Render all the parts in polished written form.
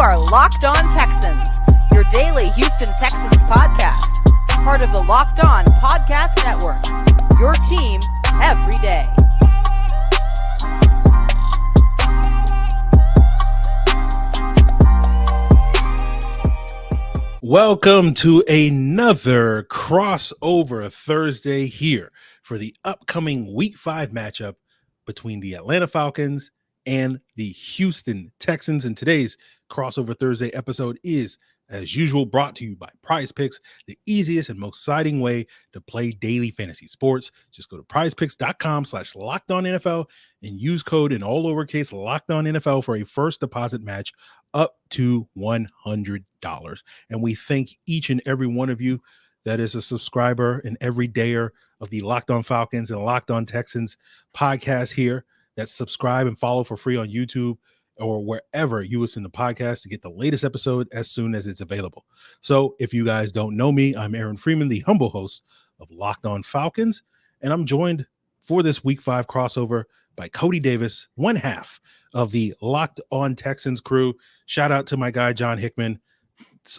are Locked On Texans, your daily Houston Texans podcast. Part of the Locked On Podcast Network, your team every day. Welcome to another crossover Thursday here for the upcoming Week 5 matchup between the Atlanta Falcons and the Houston Texans. And today's crossover Thursday episode is, as usual, brought to you by Prize Picks, the easiest and most exciting way to play daily fantasy sports. Just go to prizepicks.com/LockedOnNFL and use code in all lowercase LockedOnNFL for a first deposit match up to $100. And we thank each and every one of you that is a subscriber and everydayer of the Locked On Falcons and Locked On Texans podcast here, that subscribe and follow for free on YouTube or wherever you listen to podcasts to get the latest episode as soon as it's available. So if you guys don't know me, I'm Aaron Freeman, the humble host of Locked On Falcons, and I'm joined for this Week 5 crossover by Cody Davis, one half of the Locked On Texans crew. Shout out to my guy, John Hickman.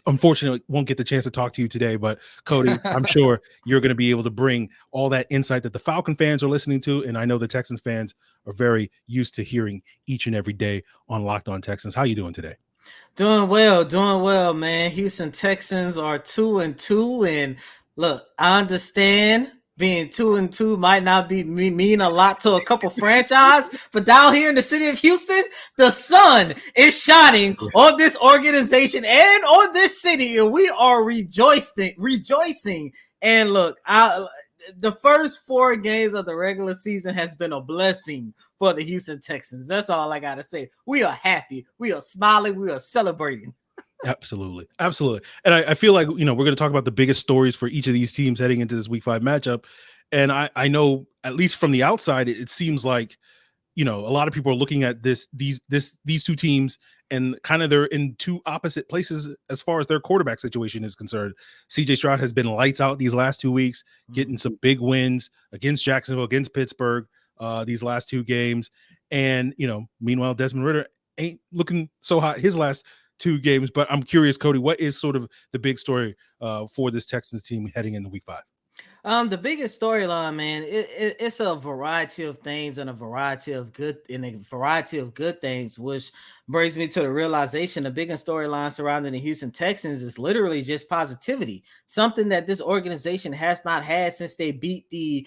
Unfortunately, won't get the chance to talk to you today, but Cody, I'm sure you're going to be able to bring all that insight that the Falcon fans are listening to, and I know the Texans fans are very used to hearing each and every day on Locked On Texans. How you doing today? Doing well, man. Houston Texans are 2-2, and look, I understand being 2-2 might not be mean a lot to a couple franchise, but down here in the city of Houston, the sun is shining on this organization and on this city, and we are rejoicing. And look, the first 4 games of the regular season has been a blessing for the Houston Texans. That's all I gotta say. We are happy, we are smiling, we are celebrating. Absolutely. And I feel like, we're going to talk about the biggest stories for each of these teams heading into this Week 5 matchup. And I know, at least from the outside, it seems like, a lot of people are looking at these two teams and kind of they're in two opposite places as far as their quarterback situation is concerned. CJ Stroud has been lights out these last 2 weeks, getting some big wins against Jacksonville, against Pittsburgh, these last 2 games. And, meanwhile, Desmond Ridder ain't looking so hot his last 2 games. But I'm curious, Cody, what is sort of the big story for this Texans team heading into Week 5? The biggest storyline, man, it's a variety of things and a variety of good things, which brings me to the realization the biggest storyline surrounding the Houston Texans is literally just positivity, something that this organization has not had since they beat the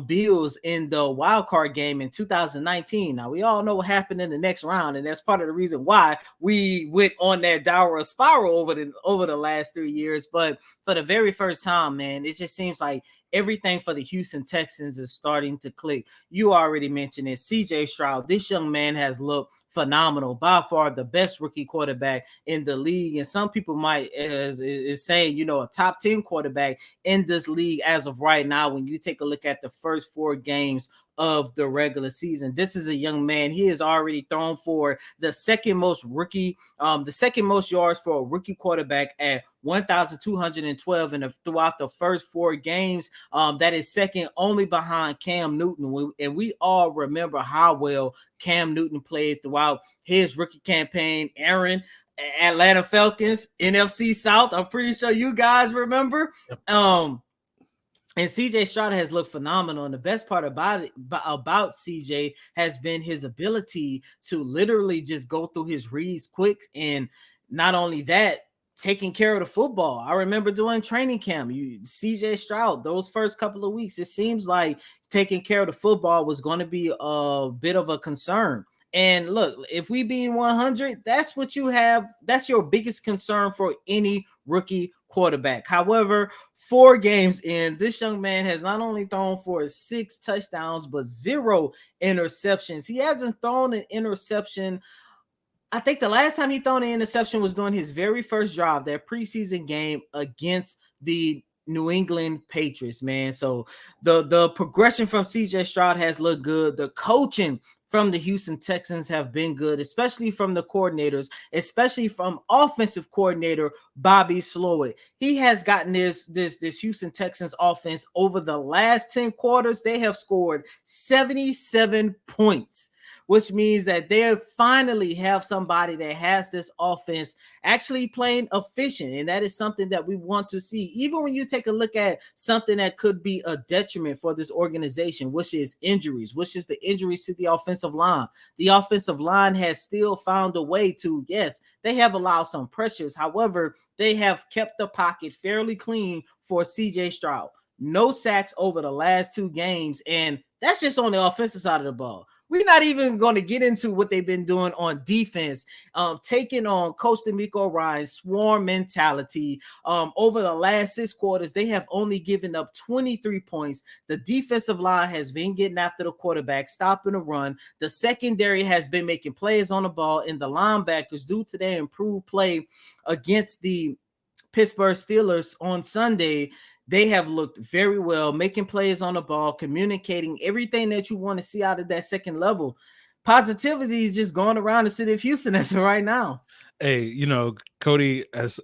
Bills in the wild card game in 2019. Now, we all know what happened in the next round, and that's part of the reason why we went on that downward spiral over the last 3 years. But for the very first time, man, it just seems like everything for the Houston Texans is starting to click. You already mentioned it. CJ Stroud, this young man has looked phenomenal, by far the best rookie quarterback in the league. And some people might is saying, a top 10 quarterback in this league as of right now. When you take a look at the first 4 games of the regular season, this is a young man. He has already thrown for the second most yards for a rookie quarterback at 1,212 throughout the first 4 games. That is second only behind Cam Newton. And we all remember how well Cam Newton played throughout his rookie campaign. Aaron, Atlanta Falcons, NFC South. I'm pretty sure you guys remember. And CJ Stroud has looked phenomenal. And the best part about CJ has been his ability to literally just go through his reads quick. And not only that, taking care of the football. I remember doing training camp. CJ Stroud, those first couple of weeks, it seems like taking care of the football was going to be a bit of a concern. And look, if we being 100, that's what you have. That's your biggest concern for any rookie quarterback. However, 4 games in, this young man has not only thrown for 6 touchdowns, but 0 interceptions. He hasn't thrown an interception. I think the last time he thrown an interception was during his very first drive, that preseason game against the New England Patriots, man. So the progression from CJ Stroud has looked good. The coaching from the Houston Texans have been good, especially from the coordinators, especially from offensive coordinator Bobby Slowick. He has gotten this Houston Texans offense over the last 10 quarters. They have scored 77 points. which means that they finally have somebody that has this offense actually playing efficient. And that is something that we want to see. Even when you take a look at something that could be a detriment for this organization, which is injuries, which is the injuries to the offensive line. The offensive line has still found a way to, yes, they have allowed some pressures. However, they have kept the pocket fairly clean for CJ Stroud. No sacks over the last 2 games, and that's just on the offensive side of the ball. We're not even going to get into what they've been doing on defense, taking on Coach DeMeco Ryan's swarm mentality. Over the last 6 quarters, they have only given up 23 points. The defensive line has been getting after the quarterback, stopping the run. The secondary has been making plays on the ball, and the linebackers, due to their improved play against the Pittsburgh Steelers on Sunday, they have looked very well, making plays on the ball, communicating everything that you want to see out of that second level. Positivity is just going around the city of Houston as of right now. Hey, Cody, as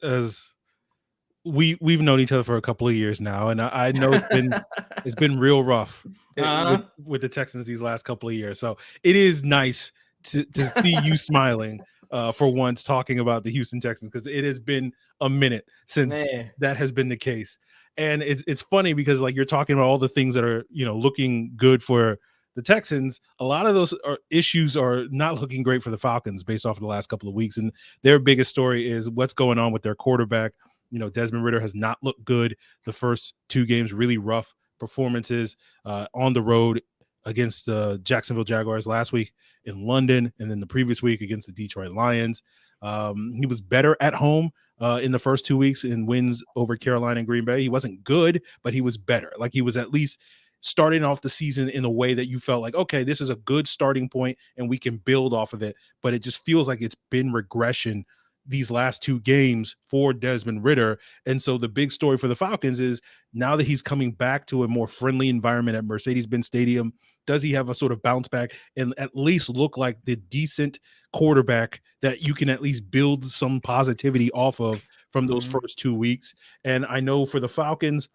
we've known each other for a couple of years now, and I know it's been real rough with the Texans these last couple of years. So it is nice to see you smiling for once, talking about the Houston Texans, because it has been a minute since that has been the case. And it's funny because, like, you're talking about all the things that are, looking good for the Texans. A lot of those issues are not looking great for the Falcons based off of the last couple of weeks. And their biggest story is what's going on with their quarterback. Desmond Ridder has not looked good the first 2 games, really rough performances on the road against the Jacksonville Jaguars last week, in London, and then the previous week against the Detroit Lions. He was better at home in the first 2 weeks in wins over Carolina and Green Bay. He wasn't good, but he was better. Like, he was at least starting off the season in a way that you felt like, okay, this is a good starting point and we can build off of it. But it just feels like it's been regression these last 2 games for Desmond Ridder. And so the big story for the Falcons is, now that he's coming back to a more friendly environment at Mercedes-Benz Stadium, does he have a sort of bounce back and at least look like the decent quarterback that you can at least build some positivity off of from those first 2 weeks? And I know for the Falcons,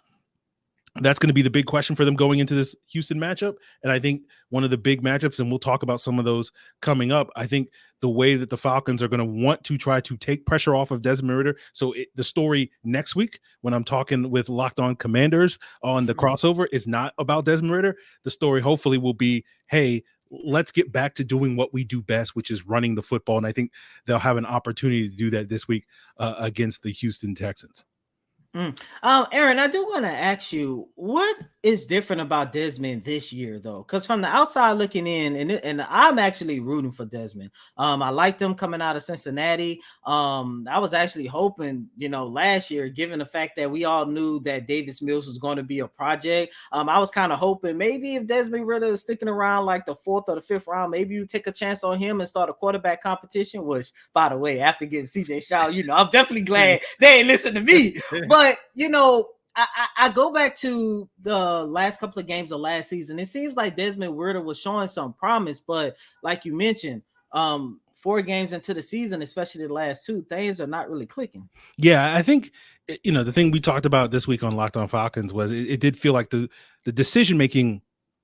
that's going to be the big question for them going into this Houston matchup. And I think one of the big matchups, and we'll talk about some of those coming up, I think the way that the Falcons are going to want to try to take pressure off of Desmond Ridder. So the story next week, when I'm talking with Locked On Commanders on the crossover, is not about Desmond Ridder. The story hopefully will be, hey, let's get back to doing what we do best, which is running the football. And I think they'll have an opportunity to do that this week against the Houston Texans. Aaron, I do want to ask you, what is different about Desmond this year, though? Because from the outside looking in, and I'm actually rooting for Desmond. I liked him coming out of Cincinnati. I was actually hoping, last year, given the fact that we all knew that Davis Mills was going to be a project, I was kind of hoping maybe if Desmond Ridder is sticking around like the 4th or the 5th round, maybe you take a chance on him and start a quarterback competition. Which, by the way, after getting CJ Stroud, I'm definitely glad they ain't listen to me. But I go back to the last couple of games of last season. It seems like Desmond Ridder was showing some promise, but like you mentioned, 4 games into the season, especially the last 2, things are not really clicking. Yeah, I think, the thing we talked about this week on Locked On Falcons was it did feel like the decision making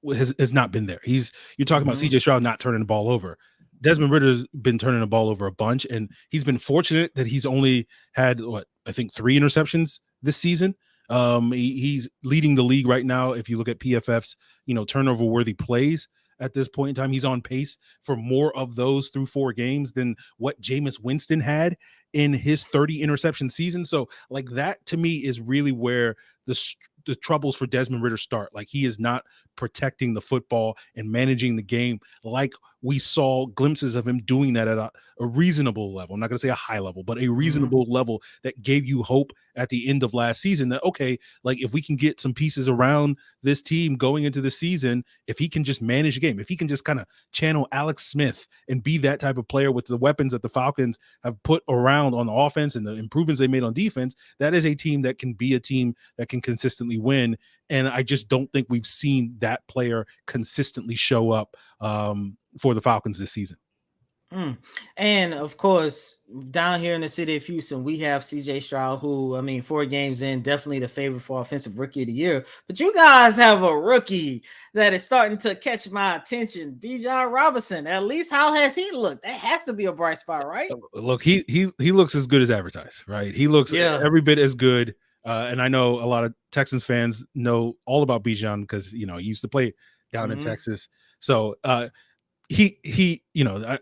has not been there. You're talking about CJ Stroud not turning the ball over. Desmond Ridder's been turning the ball over a bunch, and he's been fortunate that he's only had, I think 3 interceptions this season. He's leading the league right now. If you look at PFF's, turnover worthy plays at this point in time, he's on pace for more of those through 4 games than what Jameis Winston had in his 30 interception season. So, like, that to me is really where the troubles for Desmond Ridder start. Like, he is not protecting the football and managing the game like we saw glimpses of him doing that at a reasonable level. I'm not going to say a high level, but a reasonable level that gave you hope at the end of last season that, okay, like, if we can get some pieces around this team going into the season, if he can just manage the game, if he can just kind of channel Alex Smith and be that type of player with the weapons that the Falcons have put around on the offense and the improvements they made on defense, that is a team that can be a team that can consistently win. And I just don't think we've seen that player consistently show up for the Falcons this season. And of course, down here in the city of Houston, we have CJ Stroud, who, I mean, 4 games in, definitely the favorite for Offensive Rookie of the Year. But you guys have a rookie that is starting to catch my attention, Bijan Robinson. At least, how has he looked? That has to be a bright spot, right? Look, he looks as good as advertised, right? He looks every bit as good. And I know a lot of Texans fans know all about Bijan because he used to play down in Texas. So he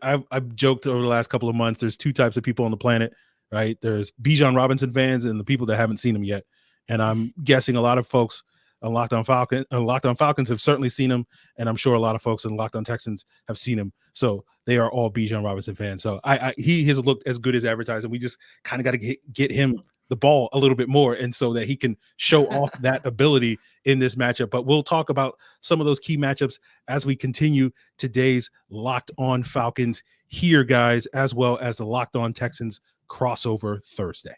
I've joked over the last couple of months, there's 2 types of people on the planet, right? There's Bijan Robinson fans and the people that haven't seen him yet. And I'm guessing a lot of folks on Locked On Falcons have certainly seen him, and I'm sure a lot of folks in Locked On Texans have seen him. So they are all Bijan Robinson fans. So he has looked as good as advertised, and we just kind of got to get him the ball a little bit more, and so that he can show off that ability in this matchup. But we'll talk about some of those key matchups as we continue today's Locked On Falcons here, guys, as well as the Locked On Texans crossover Thursday.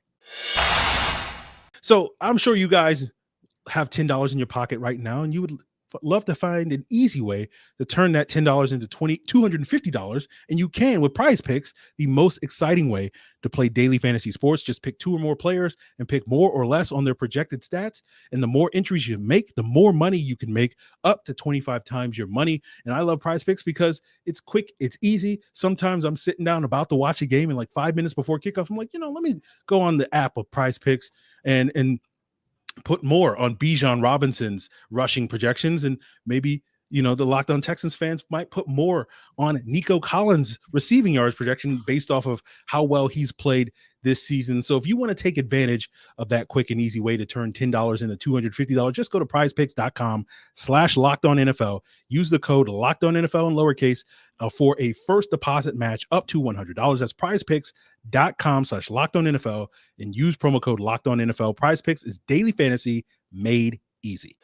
So I'm sure you guys have $10 in your pocket right now, and you would love to find an easy way to turn that $10 into $250, and you can with Prize Picks, the most exciting way to play daily fantasy sports. Just pick 2 or more players and pick more or less on their projected stats, and the more entries you make, the more money you can make, up to 25 times your money. And I love Prize Picks because it's quick, it's easy. Sometimes I'm sitting down about to watch a game, and like 5 minutes before kickoff, I'm like, let me go on the app of Prize Picks and put more on Bijan Robinson's rushing projections, and maybe the Locked On Texans fans might put more on Nico Collins' receiving yards projection based off of how well he's played this season. So if you want to take advantage of that quick and easy way to turn $10 into $250, just go to prizepicks.com/LockedOnNFL. Use the code LockedOnNFL in lowercase for a first deposit match up to $100. That's prizepicks.com/LockedOnNFL and use promo code LockedOnNFL. Prize Picks is daily fantasy made easy.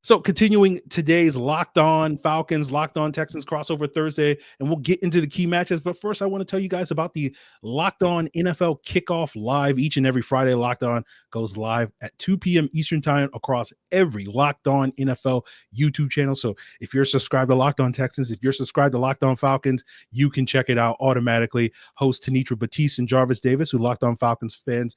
So continuing today's Locked On Falcons, Locked On Texans crossover Thursday, and we'll get into the key matches. But first, I want to tell you guys about the Locked On NFL Kickoff Live. Each and every Friday, Locked On goes live at 2 p.m. Eastern Time across every Locked On NFL YouTube channel. So if you're subscribed to Locked On Texans, if you're subscribed to Locked On Falcons, you can check it out automatically. Host Tanitra Batiste and Jarvis Davis, who Locked On Falcons fans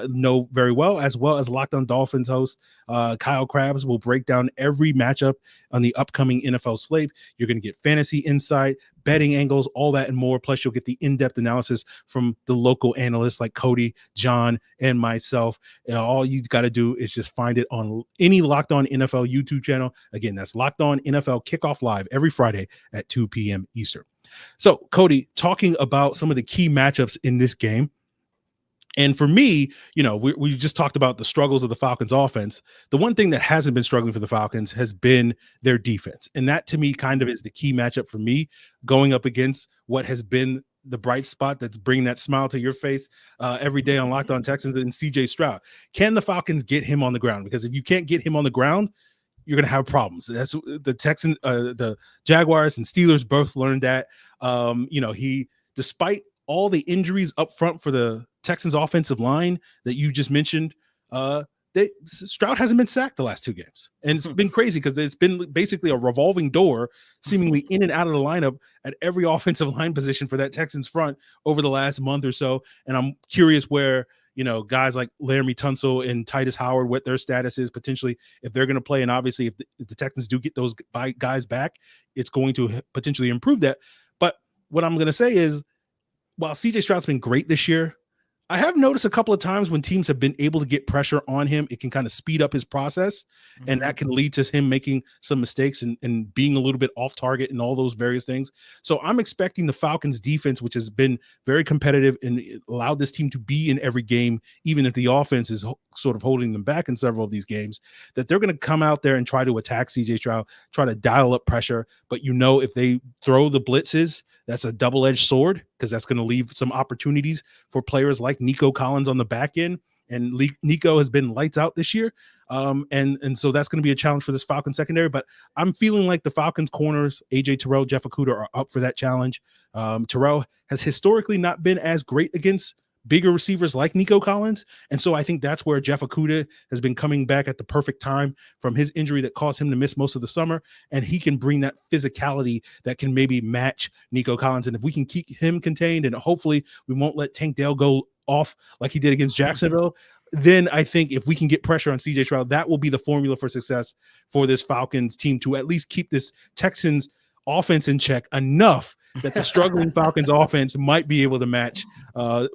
know very well as Locked On Dolphins host Kyle Krabs, will break down every matchup on the upcoming NFL slate. You're going to get fantasy insight, betting angles, all that and more. Plus, you'll get the in-depth analysis from the local analysts like Cody, John, and myself. And all you got to do is just find it on any Locked On NFL YouTube channel. Again, that's Locked On NFL Kickoff Live every Friday at 2 p.m. Eastern. So, Cody, talking about some of the key matchups in this game. And for me, we just talked about the struggles of the Falcons offense. The one thing that hasn't been struggling for the Falcons has been their defense. And that to me kind of is the key matchup for me, going up against what has been the bright spot that's bringing that smile to your face every day on Locked On Texans, and CJ Stroud. Can the Falcons get him on the ground? Because if you can't get him on the ground, you're going to have problems. That's the Texans, the Jaguars and Steelers both learned that. He, despite all the injuries up front for the Texans offensive line that you just mentioned, Stroud hasn't been sacked the last 2 games. And it's been crazy because it's been basically a revolving door, seemingly in and out of the lineup at every offensive line position for that Texans front over the last month or so. And I'm curious where, guys like Laramie Tunsil and Titus Howard, what their status is potentially if they're going to play. And obviously if the Texans do get those guys back, it's going to potentially improve that. But what I'm going to say is, while CJ Stroud's been great this year, I have noticed a couple of times when teams have been able to get pressure on him, it can kind of speed up his process, and that can lead to him making some mistakes and being a little bit off target and all those various things. So I'm expecting the Falcons defense, which has been very competitive and allowed this team to be in every game, even if the offense is sort of holding them back in several of these games, that they're going to come out there and try to attack CJ Stroud, try to dial up pressure. But if they throw the blitzes, that's a double-edged sword because that's going to leave some opportunities for players like Nico Collins on the back end. And Nico has been lights out this year. And so that's going to be a challenge for this Falcons secondary. But I'm feeling like the Falcons corners, AJ Terrell, Jeff Okudah, are up for that challenge. Terrell has historically not been as great against bigger receivers like Nico Collins. And so I think that's where Jeff Okudah has been coming back at the perfect time from his injury that caused him to miss most of the summer. And he can bring that physicality that can maybe match Nico Collins. And if we can keep him contained, and hopefully we won't let Tank Dell go off like he did against Jacksonville, then I think if we can get pressure on CJ Stroud, that will be the formula for success for this Falcons team to at least keep this Texans offense in check enough that the struggling Falcons offense might be able to match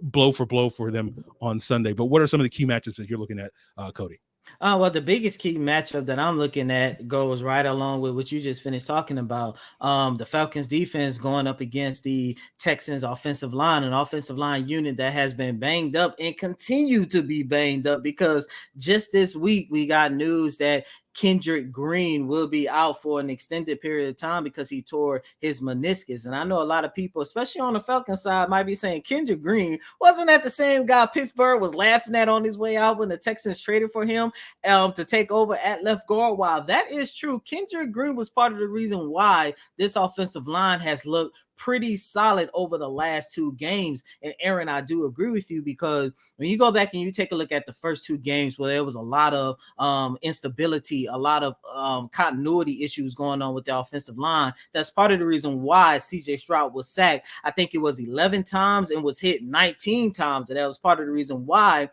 blow for blow for them on Sunday. But what are some of the key matchups that you're looking at, Cody? Well, the biggest key matchup that I'm looking at goes right along with what you just finished talking about. The Falcons defense going up against the Texans offensive line, an offensive line unit that has been banged up and continue to be banged up, because just this week we got news that Kendrick Green will be out for an extended period of time because he tore his meniscus. And I know a lot of people, especially on the Falcons side, might be saying, Kendrick Green, wasn't that the same guy Pittsburgh was laughing at on his way out when the Texans traded for him to take over at left guard? While that is true, Kendrick Green was part of the reason why this offensive line has looked pretty solid over the last two games. And Aaron, I do agree with you, because when you go back and you take a look at the first two games where there was a lot of instability, a lot of continuity issues going on with the offensive line, that's part of the reason why CJ Stroud was sacked. I think it was 11 times and was hit 19 times. And that was part of the reason why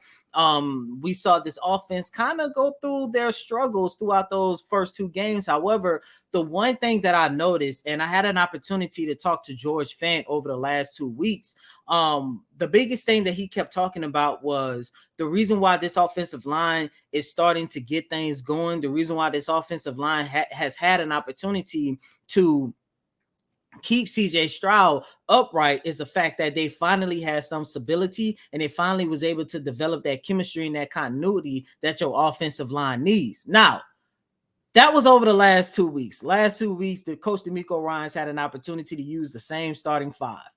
we saw this offense kind of go through their struggles throughout those first two games. However, the one thing that I noticed, and I had an opportunity to talk to George Fant over the last 2 weeks, the biggest thing that he kept talking about was the reason why this offensive line is starting to get things going. The reason why this offensive line has had an opportunity to keep CJ Stroud upright is the fact that they finally had some stability, and they finally was able to develop that chemistry and that continuity that your offensive line needs. Now, that was over the last 2 weeks. Last 2 weeks, the coach D'Amico Ryans had an opportunity to use the same starting five.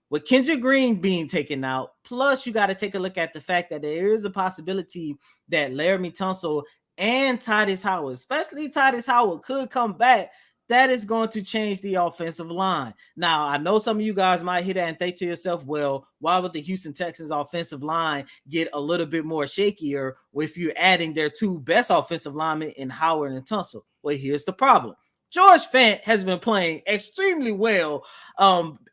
With Kendrick Green being taken out, plus you got to take a look at the fact that there is a possibility that Laramie Tunsil and Titus Howard, especially Titus Howard, could come back. That is going to change the offensive line. Now, I know some of you guys might hear that and think to yourself, well, why would the Houston Texans offensive line get a little bit more shakier if you're adding their two best offensive linemen in Howard and Tunsil? Well, here's the problem. George Fant has been playing extremely well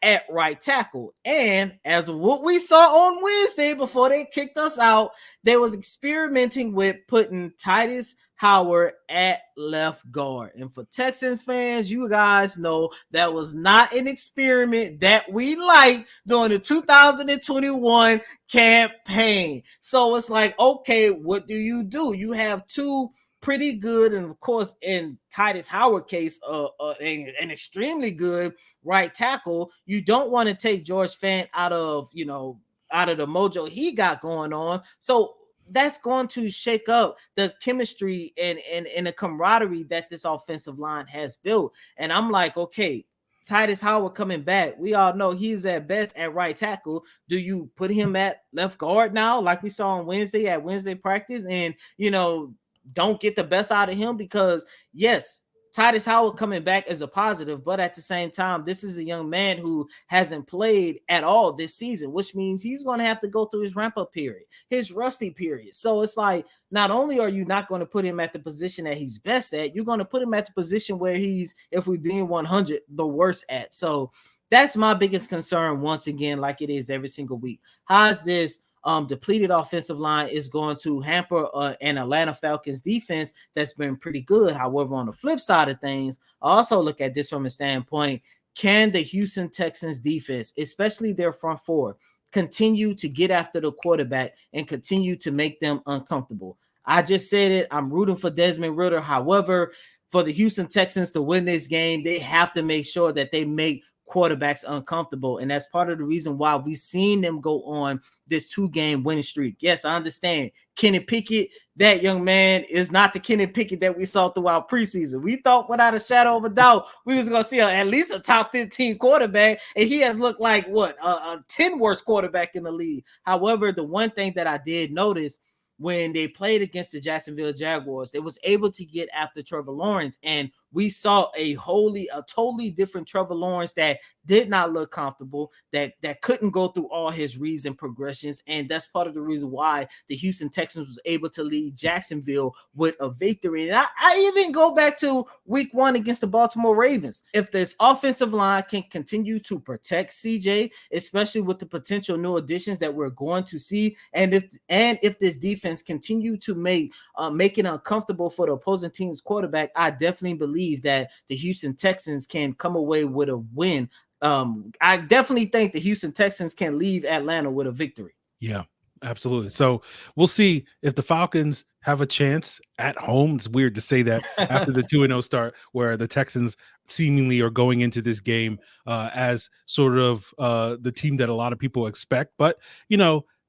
at right tackle. And as what we saw on Wednesday before they kicked us out, they was experimenting with putting Titus Howard at left guard. And for Texans fans, you guys know that was not an experiment that we liked during the 2021 campaign. So it's like, okay, what do? You have two pretty good, and of course, in Titus Howard case, an extremely good right tackle. You don't want to take George Fant out of the mojo he got going on. So that's going to shake up the chemistry and the camaraderie that this offensive line has built. And I'm like, okay, Titus Howard coming back. We all know he's at best at right tackle. Do you put him at left guard now, like we saw on Wednesday at Wednesday practice, and, don't get the best out of him? Because, yes, Titus Howard coming back is a positive, but at the same time, this is a young man who hasn't played at all this season, which means he's going to have to go through his ramp-up period, his rusty period. So it's like, not only are you not going to put him at the position that he's best at, you're going to put him at the position where he's, if we're being 100, the worst at. So that's my biggest concern, once again, like it is every single week. How's this depleted offensive line is going to hamper an Atlanta Falcons defense that's been pretty good? However, on the flip side of things, I also look at this from a standpoint, can the Houston Texans defense, especially their front four, continue to get after the quarterback and continue to make them uncomfortable? I just said it. I'm rooting for Desmond Ridder. However, for the Houston Texans to win this game, they have to make sure that they make quarterbacks uncomfortable. And that's part of the reason why we've seen them go on this 2-game winning streak. Yes, I understand. Kenny Pickett, that young man is not the Kenny Pickett that we saw throughout preseason. We thought without a shadow of a doubt we was going to see at least a top 15 quarterback, and he has looked like a 10 worst quarterback in the league. However, the one thing that I did notice when they played against the Jacksonville Jaguars, they was able to get after Trevor Lawrence. And we saw a totally different Trevor Lawrence that did not look comfortable, that couldn't go through all his reads and progressions. And that's part of the reason why the Houston Texans was able to lead Jacksonville with a victory. And I even go back to week 1 against the Baltimore Ravens. If this offensive line can continue to protect CJ, especially with the potential new additions that we're going to see, and if this defense continue to make it uncomfortable for the opposing team's quarterback, I definitely believe that the Houston Texans can come away with a win. I definitely think the Houston Texans can leave Atlanta with a victory. Yeah, absolutely. So we'll see if the Falcons have a chance at home. It's weird to say that after the 2-0 start, where the Texans seemingly are going into this game as sort of the team that a lot of people expect. But,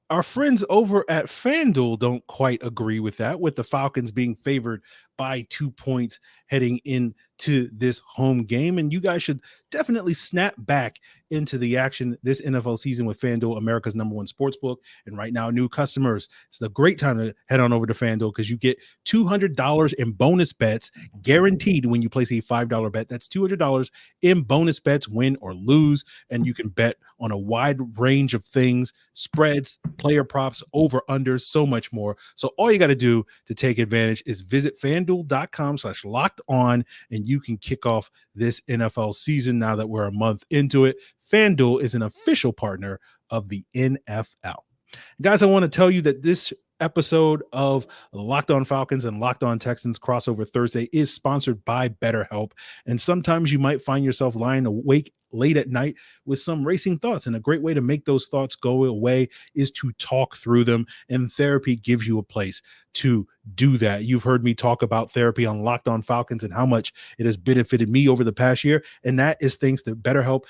our friends over at FanDuel don't quite agree with that, with the Falcons being favored by 2 points heading into this home game. And you guys should definitely snap back into the action this NFL season with FanDuel, America's #1 sportsbook. And right now, new customers, it's a great time to head on over to FanDuel because you get $200 in bonus bets guaranteed when you place a $5 bet. That's $200 in bonus bets, win or lose. And you can bet on a wide range of things, spreads, player props, over, under, so much more. So all you got to do to take advantage is visit FanDuel.com/locked on, and you can kick off this NFL season now that we're a month into it. FanDuel is an official partner of the NFL. Guys, I want to tell you that this episode of Locked On Falcons and Locked On Texans Crossover Thursday is sponsored by BetterHelp. And sometimes you might find yourself lying awake late at night with some racing thoughts. And a great way to make those thoughts go away is to talk through them. And therapy gives you a place to do that. You've heard me talk about therapy on Locked On Falcons and how much it has benefited me over the past year. And that is thanks to BetterHelp.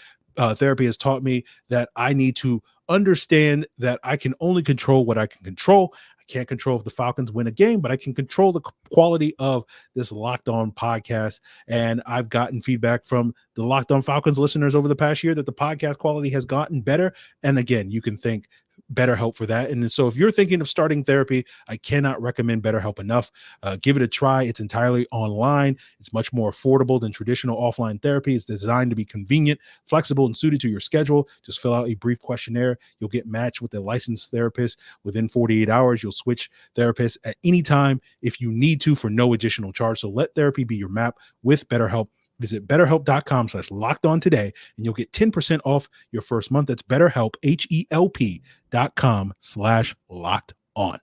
Therapy has taught me that I need to understand that I can only control what I can control. I can't control if the Falcons win a game, but I can control the quality of this Locked On podcast. And I've gotten feedback from the Locked On Falcons listeners over the past year that the podcast quality has gotten better. And again, you can thank BetterHelp for that. And so if you're thinking of starting therapy, I cannot recommend BetterHelp enough. Give it a try. It's entirely online. It's much more affordable than traditional offline therapy. It's designed to be convenient, flexible, and suited to your schedule. Just fill out a brief questionnaire. You'll get matched with a licensed therapist within 48 hours. You'll switch therapists at any time if you need to for no additional charge. So let therapy be your map with BetterHelp. Visit BetterHelp.com/lockedon today, and you'll get 10% off your first month. That's BetterHelp, HELP.com/lockedon.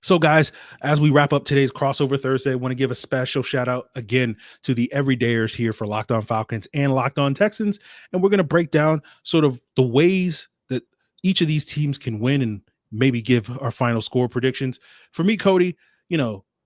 So guys, as we wrap up today's Crossover Thursday, I want to give a special shout out again to the everydayers here for Locked On Falcons and Locked On Texans. And we're going to break down sort of the ways that each of these teams can win and maybe give our final score predictions. For me, Cody,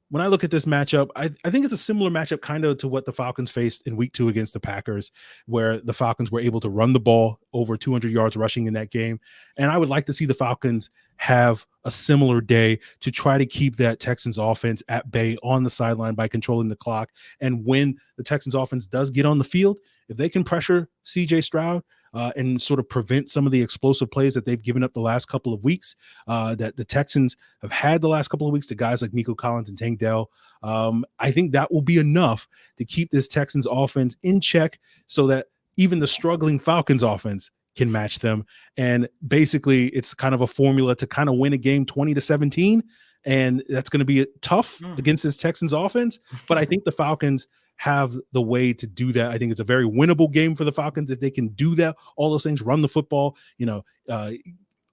when I look at this matchup, I think it's a similar matchup kind of to what the Falcons faced in week 2 against the Packers, where the Falcons were able to run the ball over 200 yards rushing in that game. And I would like to see the Falcons have a similar day to try to keep that Texans offense at bay on the sideline by controlling the clock. And when the Texans offense does get on the field, if they can pressure CJ Stroud, and sort of prevent some of the explosive plays that they've given up the last couple of weeks, that the Texans have had the last couple of weeks to guys like Nico Collins and Tank Dell. I think that will be enough to keep this Texans offense in check so that even the struggling Falcons offense can match them. And basically it's kind of a formula to kind of win a game 20-17. And that's going to be tough against this Texans offense. But I think the Falcons have the way to do that. I think it's a very winnable game for the Falcons if they can do that. All those things, run the football,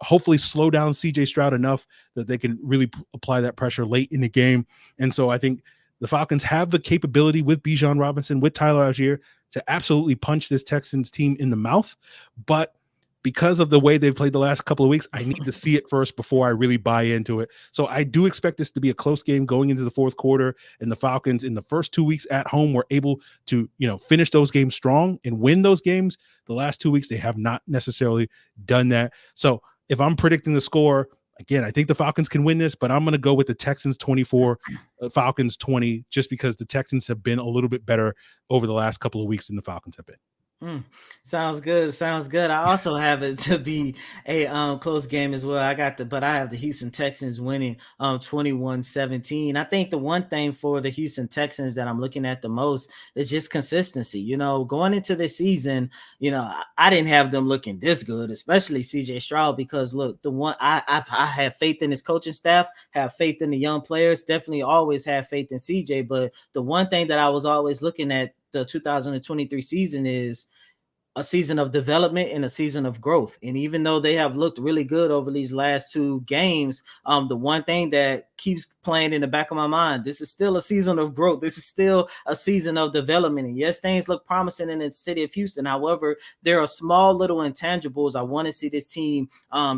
hopefully slow down CJ Stroud enough that they can really apply that pressure late in the game. And so I think the Falcons have the capability with Bijan Robinson, with Tyler Algier, to absolutely punch this Texans team in the mouth. But because of the way they've played the last couple of weeks, I need to see it first before I really buy into it. So I do expect this to be a close game going into the fourth quarter. And the Falcons in the first 2 weeks at home were able to, finish those games strong and win those games. The last 2 weeks, they have not necessarily done that. So if I'm predicting the score, again, I think the Falcons can win this, but I'm going to go with the Texans 24, Falcons 20, just because the Texans have been a little bit better over the last couple of weeks than the Falcons have been. Sounds good. Sounds good. I also have it to be a close game as well. But I have the Houston Texans winning 21-17. I think the one thing for the Houston Texans that I'm looking at the most is just consistency. Going into this season, I didn't have them looking this good, especially CJ Stroud, because look, the one I have faith in his coaching staff, have faith in the young players, definitely always have faith in CJ. But the one thing that I was always looking at the 2023 season is a season of development and a season of growth. And even though they have looked really good over these last two games, the one thing that keeps playing in the back of my mind, this is still a season of growth. This is still a season of development. And yes, things look promising in the city of Houston. However, there are small little intangibles I want to see this team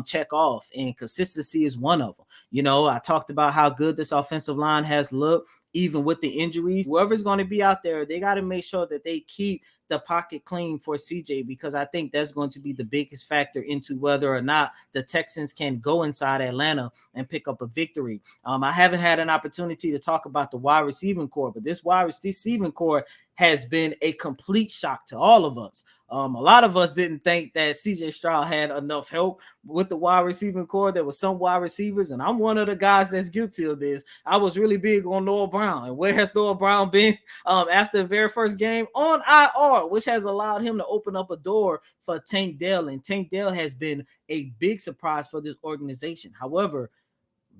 check off, and consistency is one of them. I talked about how good this offensive line has looked. Even with the injuries, whoever's going to be out there, they got to make sure that they keep the pocket clean for CJ, because I think that's going to be the biggest factor into whether or not the Texans can go inside Atlanta and pick up a victory. I haven't had an opportunity to talk about the wide receiving core, but this wide receiving core has been a complete shock to all of us. A lot of us didn't think that CJ Stroud had enough help with the wide receiving core. There were some wide receivers, and I'm one of the guys that's guilty of this. I was really big on Noah Brown. And where has Noah Brown been after the very first game? On IR, which has allowed him to open up a door for Tank Dell. And Tank Dell has been a big surprise for this organization. However,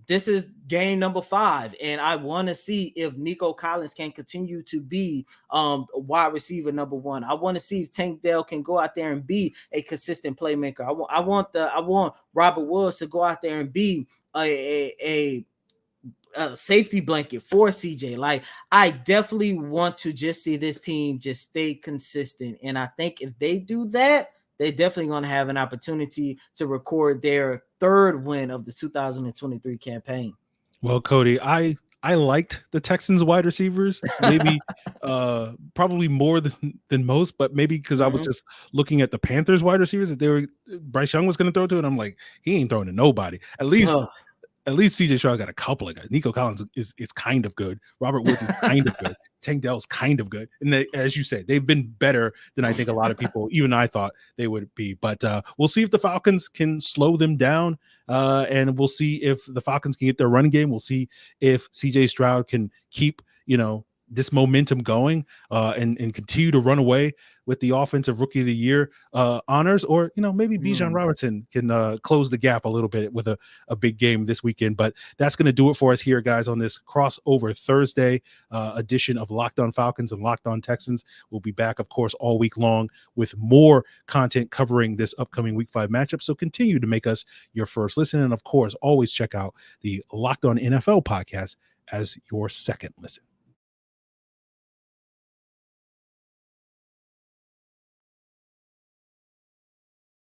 this is game number 5, and I want to see if Nico Collins can continue to be wide receiver number 1. I want to see if Tank Dell can go out there and be a consistent playmaker. I want Robert Woods to go out there and be a safety blanket for CJ. Like, I definitely want to just see this team just stay consistent, and I think if they do that, they're definitely going to have an opportunity to record their 3rd win of the 2023 campaign. Well, Cody, I liked the Texans wide receivers, maybe probably more than most, but maybe because I was just looking at the Panthers wide receivers that Bryce Young was going to throw to, and I'm like, he ain't throwing to nobody. At least CJ Stroud got a couple of guys. Nico Collins is kind of good. Robert Woods is kind of good. Tank Dell's kind of good. And as you said, they've been better than I think a lot of people, even I thought they would be. But we'll see if the Falcons can slow them down. And we'll see if the Falcons can get their running game. We'll see if CJ Stroud can keep, this momentum going and continue to run away with the offensive rookie of the year honors, or maybe Bijan Robinson can close the gap a little bit with a big game this weekend. But that's going to do it for us here, guys, on this crossover Thursday edition of Locked On Falcons and Locked On Texans. We'll be back, of course, all week long with more content covering this upcoming Week 5 matchup. So continue to make us your first listen, and of course, always check out the Locked On NFL podcast as your second listen.